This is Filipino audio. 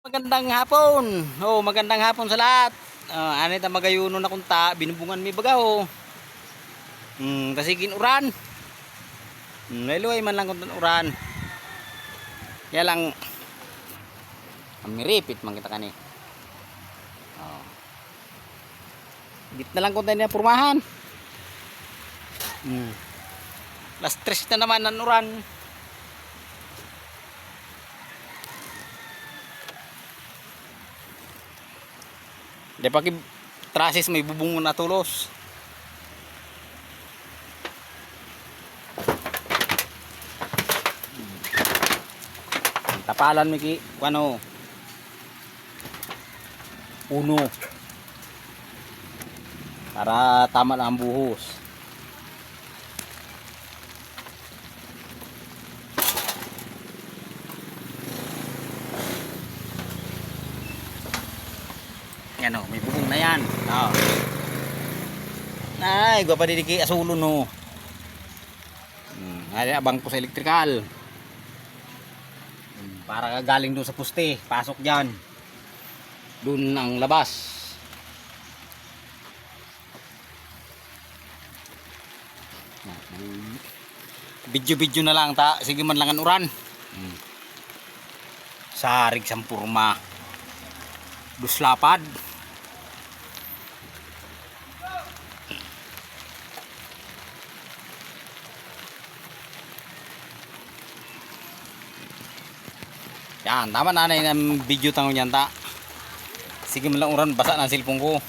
Magandang hapon. Oh, magandang hapon sa lahat. Anit ang magayuno na kunta, binubungan mi bagaw. Tasigin uran. Layloy man lang kuntan uran. Ya lang amiripit man kita kani. Oh. Git na lang kuntan niya purmahan. Last stress na naman ang uran. Di pa ki trasis may bubong na tulos. Tapalan mi ki kuno. Uno. Para tama lang ang buhos. Yan o, may bubong na yan. Oh. Ay, gwa pa didiki asulo no. Ay, abang po sa electrical. Para galing doon sa puste, pasok diyan. Doon ang labas. Video-video na lang ta, sige man lang ang uran. Sarig sampurma. Duslapad. Yan, tama na na yung video tango niyan ta. Sige man lang uran, basa na ang cellphone ko.